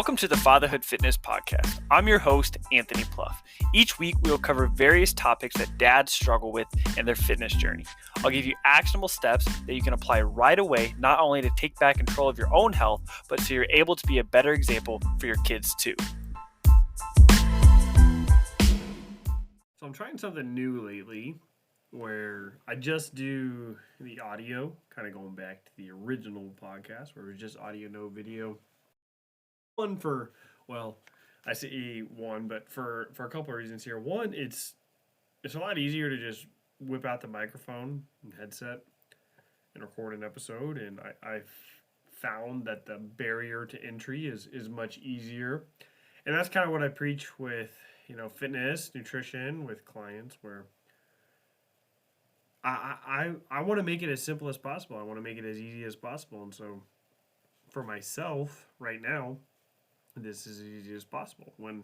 Welcome to the Fatherhood Fitness Podcast. I'm your host, Anthony Pluff. Each week, we will cover various topics that dads struggle with in their fitness journey. I'll give you actionable steps that you can apply right away, not only to take back control of your own health, but so you're able to be a better example for your kids too. So I'm trying something new lately where I just do the audio, kind of going back to the original podcast where it was just audio, no video. I say one, but for a couple of reasons here. One, it's a lot easier to just whip out the microphone and headset and record an episode, and I've found that the barrier to entry is much easier. And that's kind of what I preach with, fitness, nutrition with clients, where I want to make it as simple as possible. I want to make it as easy as possible. And so for myself right now, this is as easy as possible. When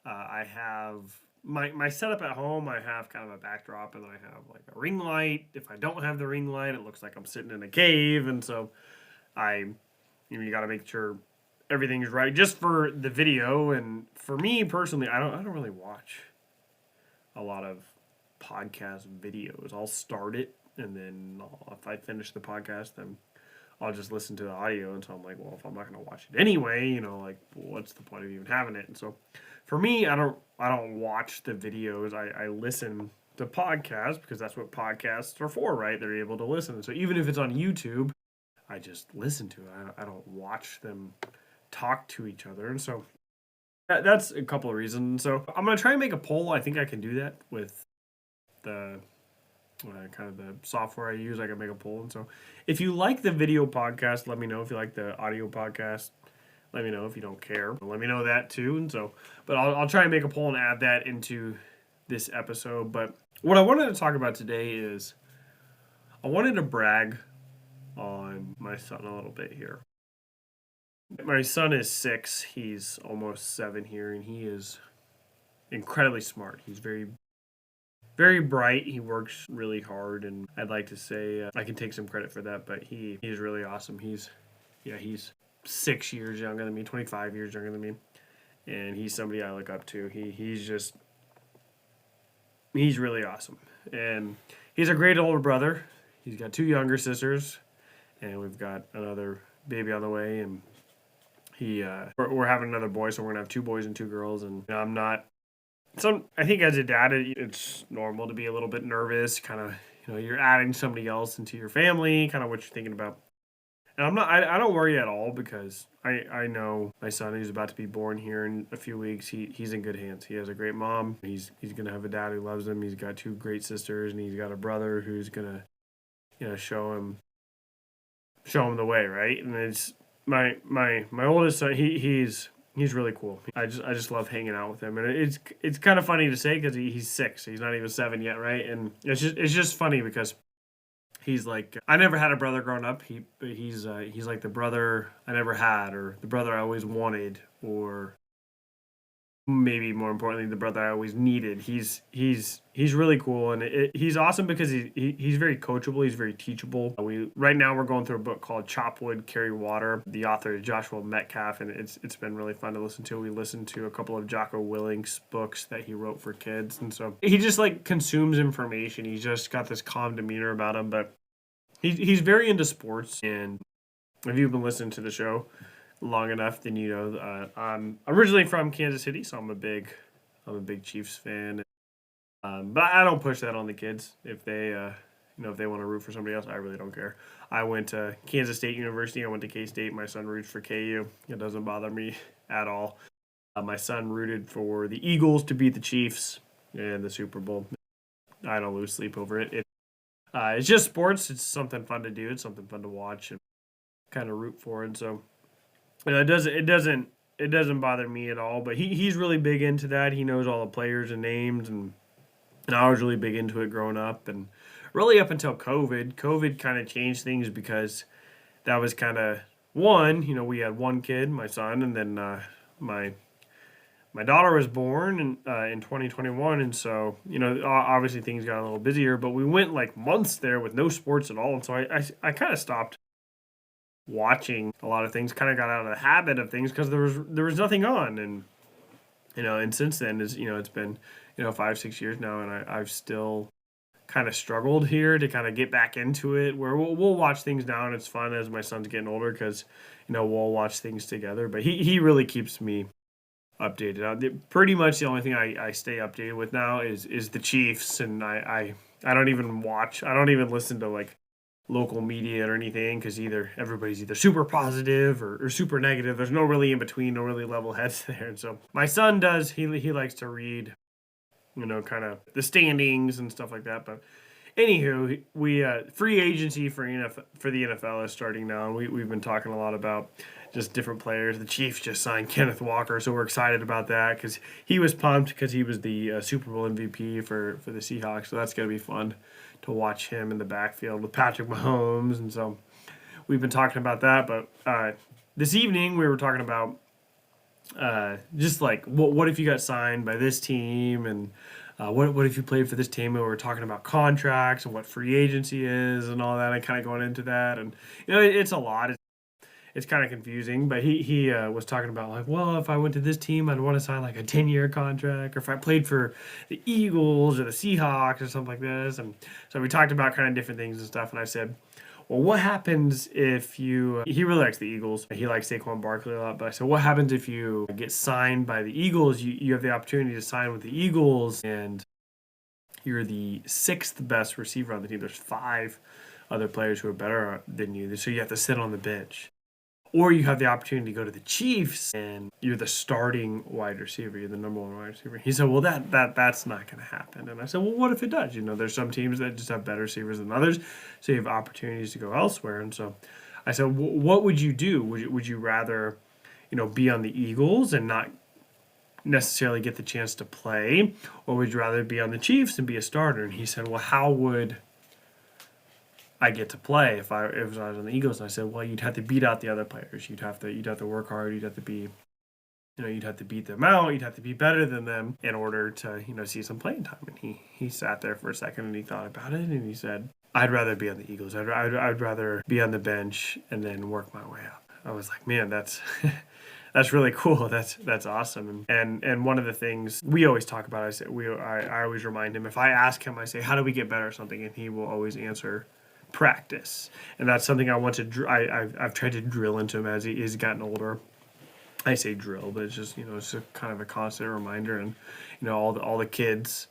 I have my setup at home, I have kind of a backdrop and I have like a ring light. If I don't have the ring light, it looks like I'm sitting in a cave. And so you got to make sure everything is right just for the video. And for me personally, I don't really watch a lot of podcast videos. I'll start it, and then if I finish the podcast, then I'll just listen to the audio. And so I'm like, well, if I'm not going to watch it anyway, what's the point of even having it? And so for me, I don't watch the videos. I listen to podcasts because that's what podcasts are for, right? They're able to listen. So even if it's on YouTube, I just listen to it. I don't watch them talk to each other. And so that's a couple of reasons. So I'm going to try and make a poll. I think I can do that with the kind of the software I use. I can make a poll. And so if you like the video podcast, let me know. If you like the audio podcast, let me know. If you don't care, let me know that too. And so, but I'll try and make a poll and add that into this episode. But what I wanted to talk about today is I wanted to brag on my son a little bit here. My son is 6. He's almost 7 here, and he is incredibly smart. He's very bright. He works really hard, and I'd like to say I can take some credit for that, but he's really awesome. He's 6 years younger than me, 25 years younger than me, and he's somebody I look up to. He's really awesome, and he's a great older brother. He's got 2 younger sisters, and we've got another baby on the way, and we're having another boy, so we're gonna have 2 boys and 2 girls, and I'm not. I think as a dad, it's normal to be a little bit nervous. Kind of, you're adding somebody else into your family. Kind of what you're thinking about. And I'm not. I don't worry at all because I know my son who's about to be born here in a few weeks. He's in good hands. He has a great mom. He's gonna have a dad who loves him. He's got 2 great sisters, and he's got a brother who's gonna, show him the way, right? And it's my oldest son. He's really cool. I just love hanging out with him, and it's kind of funny to say because he's 6. He's not even 7 yet, right? And it's just funny because he's like, I never had a brother growing up. He's like the brother I never had, or the brother I always wanted, or maybe more importantly, the brother I always needed. He's really cool, and he's awesome because he's very coachable. He's very teachable. Right now we're going through a book called Chop Wood, Carry Water. The author is Joshua Metcalf, and it's been really fun to listen to. We listened to a couple of Jocko Willink's books that he wrote for kids, and so he just consumes information. He's just got this calm demeanor about him, but he's very into sports. And if you've been listening to the show long enough, then I'm originally from Kansas City, so I'm a big Chiefs fan. But I don't push that on the kids. If they if they want to root for somebody else, I really don't care. I went to Kansas State University. I went to K-State. My son roots for KU. It doesn't bother me at all. My son rooted for the Eagles to beat the Chiefs in the Super Bowl. I don't lose sleep over it. It's just sports. It's something fun to do. It's something fun to watch and kind of root for. And so it doesn't bother me at all. But he's really big into that. He knows all the players and names, and I was really big into it growing up, and really up until COVID. COVID kind of changed things because that was kind of one. We had one kid, my son, and then my daughter was born in 2021, and so obviously things got a little busier. But we went months there with no sports at all, and so I kind of stopped watching a lot of things, kind of got out of the habit of things because there was nothing on. And and since then is it's been 5-6 years now, and I've still kind of struggled here to kind of get back into it, where we'll watch things now and it's fun as my son's getting older because we'll watch things together. But he really keeps me updated. Pretty much the only thing I stay updated with now is the Chiefs, and I don't even watch, I don't even listen to like local media or anything, because everybody's either super positive or super negative. There's no really in between, no really level heads there. And so my son does, he likes to read kind of the standings and stuff like that. But anywho, we free agency for the NFL is starting now, and we've been talking a lot about just different players. The Chiefs just signed Kenneth Walker, so we're excited about that because he was pumped because he was the Super Bowl MVP for the Seahawks. So that's gonna be fun to watch him in the backfield with Patrick Mahomes, and so we've been talking about that. But this evening we were talking about just like what if you got signed by this team, and what if you played for this team? And we were talking about contracts and what free agency is and all that, and kind of going into that. And it's a lot. It's kind of confusing. But he was talking about like, well, if I went to this team, I'd want to sign like a 10-year contract, or if I played for the Eagles or the Seahawks or something like this. And so we talked about kind of different things and stuff. And I said, well, what happens if you... He really likes the Eagles. He likes Saquon Barkley a lot. But I said, what happens if you get signed by the Eagles? You have the opportunity to sign with the Eagles, and you're the sixth best receiver on the team. There's 5 other players who are better than you, so you have to sit on the bench. Or you have the opportunity to go to the Chiefs, and you're the starting wide receiver. You're the number 1 wide receiver. He said, well, that's not going to happen. And I said, well, what if it does? There's some teams that just have better receivers than others, so you have opportunities to go elsewhere. And so I said, what would you do? Would you rather, be on the Eagles and not necessarily get the chance to play, or would you rather be on the Chiefs and be a starter? And he said, well, how would I get to play if I was on the Eagles? And I said, well, you'd have to beat out the other players. You'd have to work hard. You'd have to be, you'd have to beat them out. You'd have to be better than them in order to, see some playing time. And he sat there for a second and he thought about it, and he said, I'd rather be on the Eagles. I'd rather be on the bench and then work my way up. I was like, man, that's that's really cool. That's awesome. And one of the things we always talk about, I always remind him, if I ask him, I say, how do we get better at something? And he will always answer, practice. And that's something I want to I've tried to drill into him as he's gotten older. I say drill, but it's just it's a kind of a constant reminder. And all the kids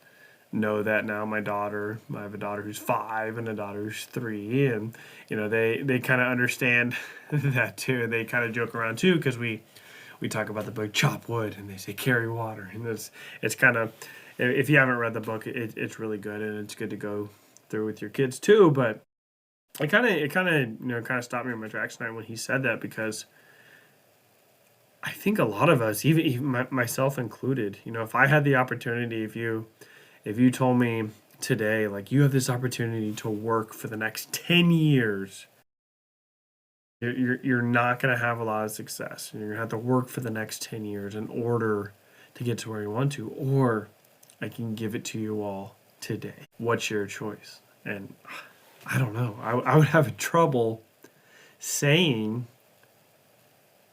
know that now. I have a daughter who's 5 and a daughter who's 3, and they kind of understand that too. And they kind of joke around too, because we talk about the book Chop Wood, and they say carry water, and it's kind of, if you haven't read the book, it's really good, and it's good to go through with your kids too. But it kind of stopped me in my tracks tonight when he said that, because I think a lot of us, even myself included, if I had the opportunity, if you told me today, like, you have this opportunity to work for the next 10 years, you're not going to have a lot of success. You're going to have to work for the next 10 years in order to get to where you want to, or I can give it to you all today. What's your choice? And I don't know. I would have trouble saying,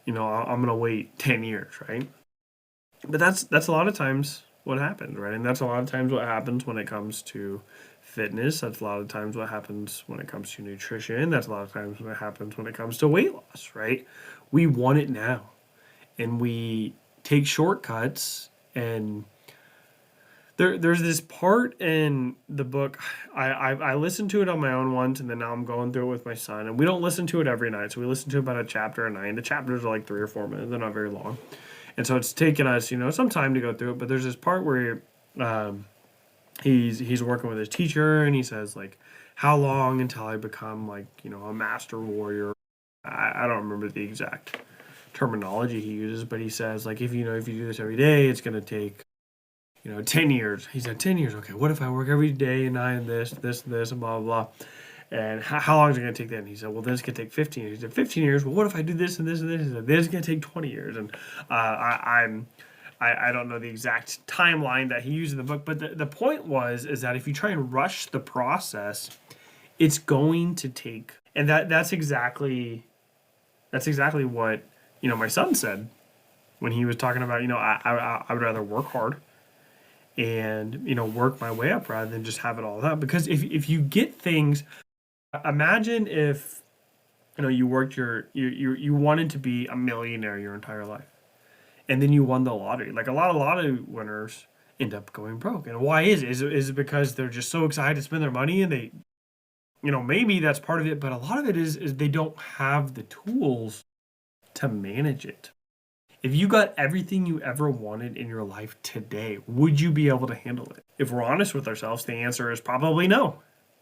I'm going to wait 10 years, right? But that's a lot of times what happens, right? And that's a lot of times what happens when it comes to fitness. That's a lot of times what happens when it comes to nutrition. That's a lot of times what happens when it comes to weight loss, right? We want it now. And we take shortcuts, and there's this part in the book. I listened to it on my own once, and then now I'm going through it with my son. And we don't listen to it every night, so we listen to about a chapter a night. The chapters are like 3 or 4 minutes; they're not very long, and so it's taken us, some time to go through it. But there's this part where he's working with his teacher, and he says, like, how long until I become like a master warrior? I don't remember the exact terminology he uses, but he says, like, if you do this every day, it's going to take 10 years. He said, 10 years. Okay, what if I work every day and I and this, and blah, blah, blah. And how long is it going to take then? He said, well, then it's going to take 15 years. He said, 15 years? Well, what if I do this and this and this? He said, then it's going to take 20 years. And I don't know the exact timeline that he used in the book, but the point is that if you try and rush the process, it's going to take, and that's exactly That's exactly what, my son said when he was talking about, I would rather work hard and, work my way up rather than just have it all out. Because if you get things, imagine if, you worked you wanted to be a millionaire your entire life, and then you won the lottery. Like a lot of lottery winners end up going broke. And why is it because they're just so excited to spend their money, and they, maybe that's part of it, but a lot of it is they don't have the tools to manage it. If you got everything you ever wanted in your life today, would you be able to handle it? If we're honest with ourselves, the answer is probably no,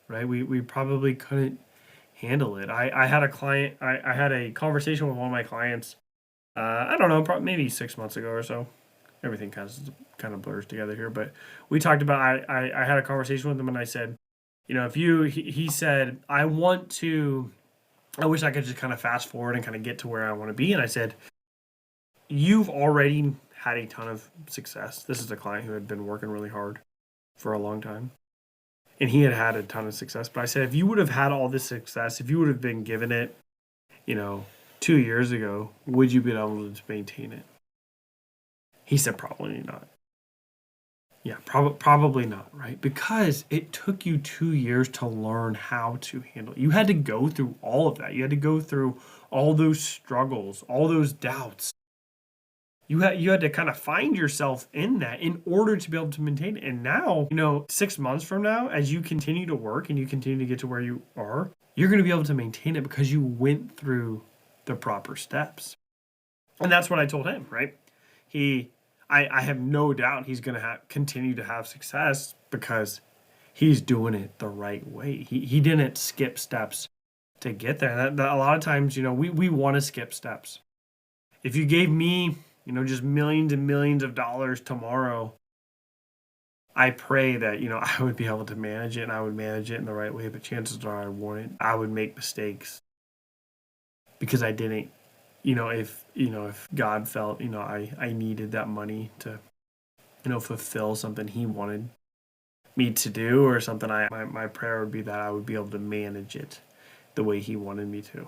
right? We probably couldn't handle it. I had a client, I had a conversation with one of my clients, I don't know, probably maybe 6 months ago or so. Everything kind of blurs together here, but we talked about, I had a conversation with him, and I said, he said, I wish I could just kind of fast forward and kind of get to where I want to be. And I said, you've already had a ton of success. This is a client who had been working really hard for a long time, and he had a ton of success. But I said, if you would have had all this success, if you would have been given it, 2 years ago, would you be able to maintain it? He said, probably not. Yeah, probably not, right? Because it took you 2 years to learn how to handle it. You had to go through all of that. You had to go through all those struggles, all those doubts. You had to kind of find yourself in that in order to be able to maintain it. And now, 6 months from now, as you continue to work and you continue to get to where you are, you're going to be able to maintain it because you went through the proper steps. And that's what I told him, right? I have no doubt he's going to continue to have success because he's doing it the right way. He didn't skip steps to get there. That a lot of times, we want to skip steps. If you gave me, just millions and millions of dollars tomorrow, I pray that, I would be able to manage it, and I would manage it in the right way. But chances are I would make mistakes because I didn't, if God felt, I needed that money to, fulfill something he wanted me to do, or something, my prayer would be that I would be able to manage it the way he wanted me to.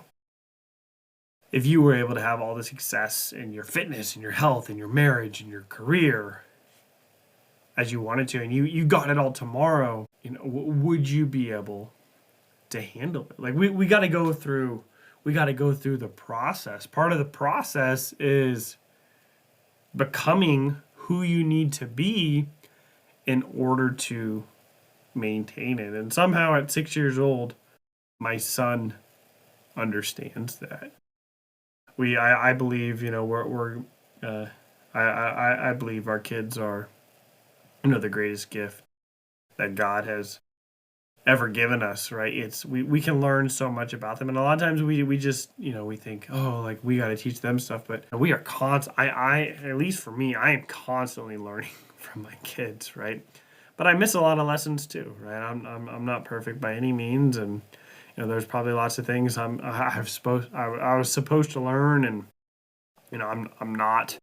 If you were able to have all the success in your fitness and your health and your marriage and your career as you wanted to, and you got it all tomorrow, would you be able to handle it? Like we got to go through the process. Part of the process is becoming who you need to be in order to maintain it. And somehow at 6 years old, my son understands that. I believe, I believe our kids are, the greatest gift that God has ever given us, right? We can learn so much about them, and a lot of times we just, we think, oh, like we got to teach them stuff, but we are I at least for me, I am constantly learning from my kids, right? But I miss a lot of lessons too, right? I'm not perfect by any means, and there's probably lots of things I was supposed to learn, and I'm not.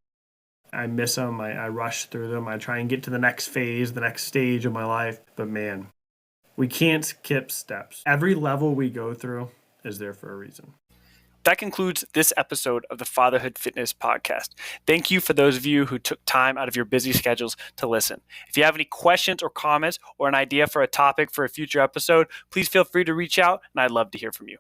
I miss them. I rush through them. I try and get to the next phase, the next stage of my life. But man, we can't skip steps. Every level we go through is there for a reason. That concludes this episode of the Fatherhood Fitness Podcast. Thank you for those of you who took time out of your busy schedules to listen. If you have any questions or comments or an idea for a topic for a future episode, please feel free to reach out, and I'd love to hear from you.